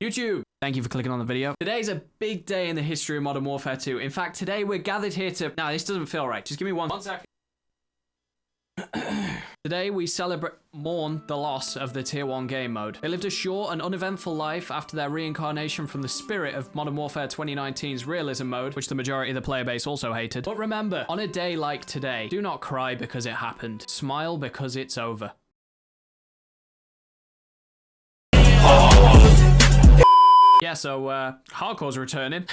YouTube, thank you for clicking on the video. Today's a big day in the history of Modern Warfare 2. In fact, today we're gathered here to... Now, this doesn't feel right. Just give me one second. Today we mourn the loss of the Tier 1 game mode. They lived a short and uneventful life after their reincarnation from the spirit of Modern Warfare 2019's realism mode, which the majority of the player base also hated. But remember, on a day like today, do not cry because it happened. Smile because it's over. Yeah, so, Hardcore's returning.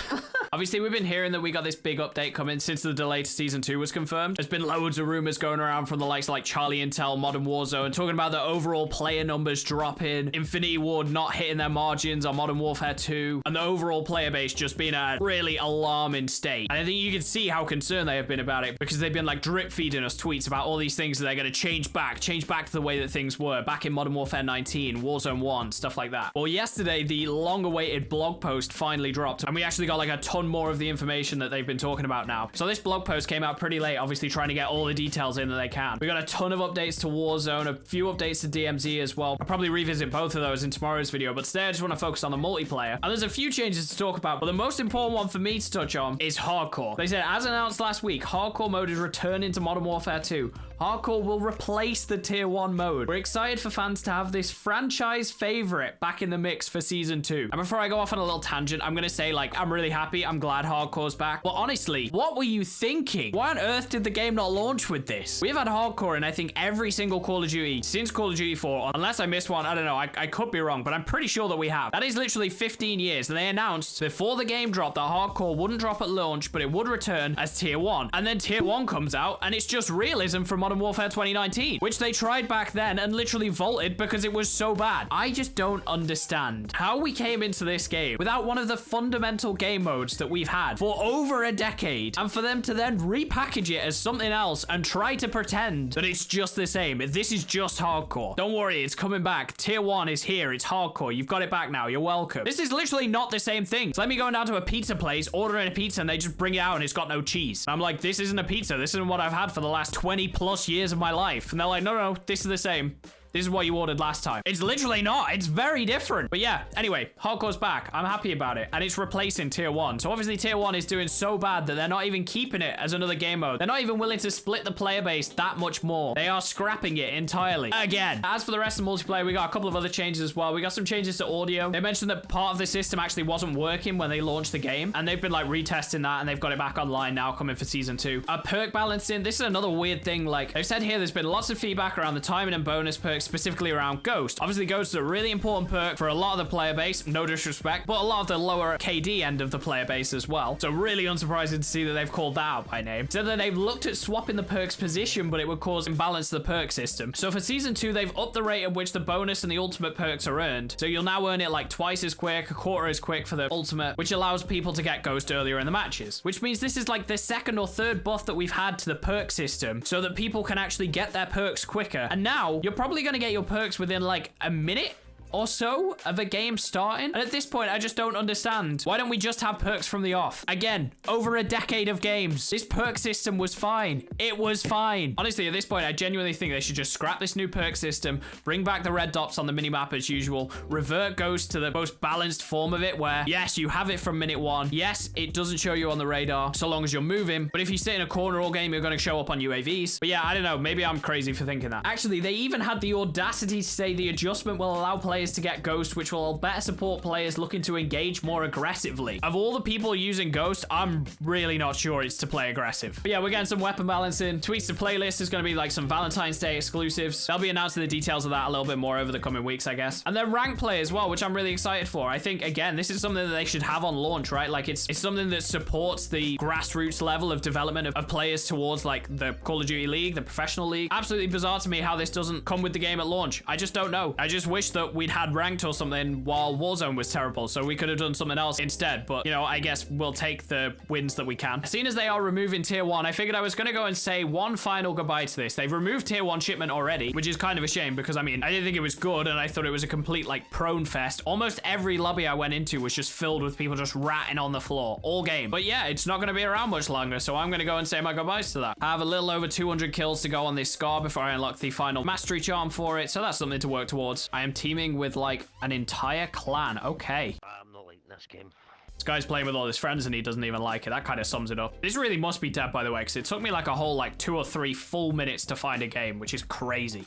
Obviously, we've been hearing that we got this big update coming since the delay to Season 2 was confirmed. There's been loads of rumors going around from the likes of like Charlie Intel, Modern Warzone, talking about the overall player numbers dropping, Infinity Ward not hitting their margins on Modern Warfare 2, and the overall player base just being a really alarming state. And I think you can see how concerned they have been about it, because they've been like drip feeding us tweets about all these things that they're going to change back to the way that things were back in Modern Warfare 19, Warzone 1, stuff like that. Well, yesterday, the long-awaited blog post finally dropped, and we actually got like a ton more of the information that they've been talking about now. So this blog post came out pretty late, obviously trying to get all the details in that they can. We got a ton of updates to Warzone, a few updates to DMZ as well. I'll probably revisit both of those in tomorrow's video, but today I just want to focus on the multiplayer. And there's a few changes to talk about, but the most important one for me to touch on is Hardcore. They said, as announced last week, Hardcore mode is returning to Modern Warfare 2. Hardcore will replace the Tier 1 mode. We're excited for fans to have this franchise favorite back in the mix for Season 2. And before I go off on a little tangent, I'm going to say, like, I'm really happy. I'm glad Hardcore's back. But honestly, what were you thinking? Why on earth did the game not launch with this? We've had Hardcore in, I think, every single Call of Duty since Call of Duty 4. Unless I missed one, I don't know. I could be wrong, but I'm pretty sure that we have. That is literally 15 years. And they announced before the game dropped that Hardcore wouldn't drop at launch, but it would return as Tier 1. And then Tier 1 comes out, and it's just realism from Modern Warfare 2019, which they tried back then and literally vaulted because it was so bad. I just don't understand how we came into this game without one of the fundamental game modes that we've had for over a decade, and for them to then repackage it as something else and try to pretend that it's just the same. This is just Hardcore. Don't worry, it's coming back. Tier 1 is here. It's Hardcore. You've got it back now. You're welcome. This is literally not the same thing. It's like me going down to a pizza place, ordering a pizza, and they just bring it out and it's got no cheese. I'm like, this isn't a pizza. This isn't what I've had for the last 20 plus years of my life. And they're like, no, this is the same. This is what you ordered last time. It's literally not. It's very different. But yeah, anyway, Hardcore's back. I'm happy about it. And it's replacing Tier 1. So obviously Tier 1 is doing so bad that they're not even keeping it as another game mode. They're not even willing to split the player base that much more. They are scrapping it entirely. Again, as for the rest of the multiplayer, we got a couple of other changes as well. We got some changes to audio. They mentioned that part of the system actually wasn't working when they launched the game. And they've been like retesting that, and they've got it back online now, coming for Season 2. Perk balancing. This is another weird thing. Like they've said here, there's been lots of feedback around the timing and bonus perks, specifically around Ghost. Obviously, Ghost is a really important perk for a lot of the player base, no disrespect, but a lot of the lower KD end of the player base as well. So really unsurprising to see that they've called that out by name. So that they've looked at swapping the perks position, but it would cause imbalance to the perk system. So for Season 2, they've upped the rate at which the bonus and the ultimate perks are earned. So you'll now earn it like twice as quick, a quarter as quick for the ultimate, which allows people to get Ghost earlier in the matches. Which means this is like the second or third buff that we've had to the perk system, so that people can actually get their perks quicker. And now you're probably going to get your perks within like a minute or so of a game starting. And at this point, I just don't understand. Why don't we just have perks from the off? Again, over a decade of games, this perk system was fine. It was fine. Honestly, at this point, I genuinely think they should just scrap this new perk system, bring back the red dots on the minimap as usual, revert Ghost to the most balanced form of it, where yes, you have it from minute 1. Yes, it doesn't show you on the radar so long as you're moving, but if you sit in a corner all game, you're going to show up on UAVs. But yeah, I don't know. Maybe I'm crazy for thinking that. Actually, they even had the audacity to say the adjustment will allow players to get Ghost, which will better support players looking to engage more aggressively. Of all the people using Ghost, I'm really not sure it's to play aggressive. But yeah, we're getting some weapon balancing. Tweets to playlist is going to be like some Valentine's Day exclusives. They'll be announcing the details of that a little bit more over the coming weeks, I guess. And then rank play as well, which I'm really excited for. I think, again, this is something that they should have on launch, right? Like it's something that supports the grassroots level of development of players towards like the Call of Duty League, the professional league. Absolutely bizarre to me how this doesn't come with the game at launch. I just don't know. I just wish that we'd had ranked or something while Warzone was terrible, so we could have done something else instead. But you know, I guess we'll take the wins that we can. Seeing as they are removing Tier 1, I figured I was going to go and say one final goodbye to this. They've removed Tier 1 shipment already, which is kind of a shame, because I mean, I didn't think it was good, and I thought it was a complete like prone fest. Almost every lobby I went into was just filled with people just ratting on the floor all game. But yeah, it's not going to be around much longer, so I'm going to go and say my goodbyes to that. I have a little over 200 kills to go on this Scar before I unlock the final mastery charm for it, so that's something to work towards. I am teaming with with like an entire clan. Okay. I'm not liking this game. This guy's playing with all his friends and he doesn't even like it. That kind of sums it up. This really must be dead, by the way, because it took me like a whole like 2 or 3 full minutes to find a game, which is crazy.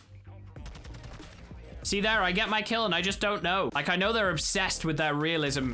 See there, I get my kill and I just don't know. Like, I know they're obsessed with their realism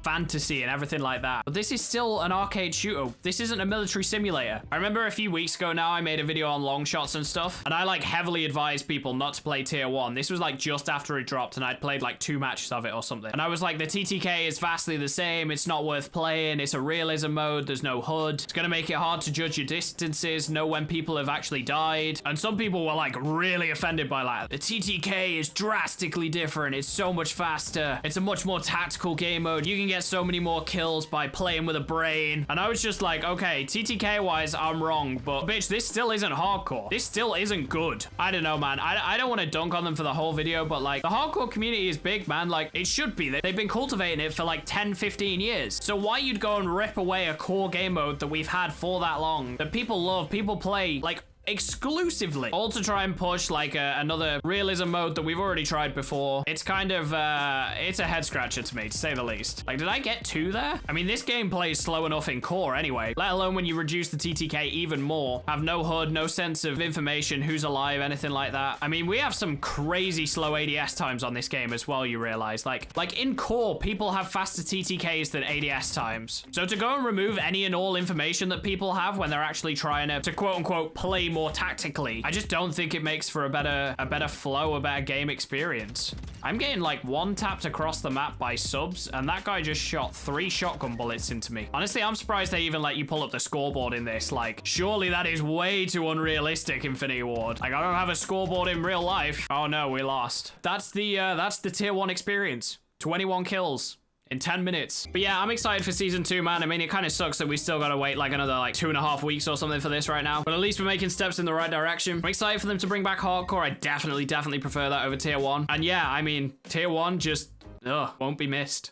fantasy and everything like that, but this is still an arcade shooter. This isn't a military simulator. I remember a few weeks ago now I made a video on long shots and stuff, and I like heavily advised people not to play tier 1. This was like just after it dropped and I'd played like 2 matches of it or something, and I was like, the TTK is vastly the same, it's not worth playing, it's a realism mode, there's no HUD, it's gonna make it hard to judge your distances, know when people have actually died. And some people were like really offended by that. The TTK is drastically different, it's so much faster, it's a much more tactical game mode, you can get so many more kills by playing with a brain. And I was just like, okay, TTK wise, I'm wrong, but bitch, this still isn't hardcore. This still isn't good. I don't know, man. I don't want to dunk on them for the whole video, but like, the hardcore community is big, man. Like, it should be. They've been cultivating it for like 10, 15 years. So why you'd go and rip away a core game mode that we've had for that long, that people love, people play, like, exclusively, all to try and push like another realism mode that we've already tried before. It's kind of it's a head scratcher to me, to say the least. Like, did I get 2 there? I mean, this game plays slow enough in core anyway, let alone when you reduce the TTK even more, have no HUD, no sense of information, who's alive, anything like that. I mean, we have some crazy slow ADS times on this game as well, you realize. Like in core, people have faster TTKs than ADS times. So to go and remove any and all information that people have when they're actually trying to quote unquote play more tactically, I just don't think it makes for a better flow, a better game experience. I'm getting like 1 tapped across the map by subs, and that guy just shot 3 shotgun bullets into me. Honestly, I'm surprised they even let you pull up the scoreboard in this. Like, surely that is way too unrealistic, Infinity Ward. Like, I don't have a scoreboard in real life. Oh no, we lost. That's the tier 1 experience. 21 kills in 10 minutes. But yeah, I'm excited for season 2, man. I mean, it kind of sucks that we still gotta wait like another like 2.5 weeks or something for this right now, but at least we're making steps in the right direction. I'm excited for them to bring back hardcore. I definitely prefer that over tier 1. And yeah, I mean, tier 1 just won't be missed.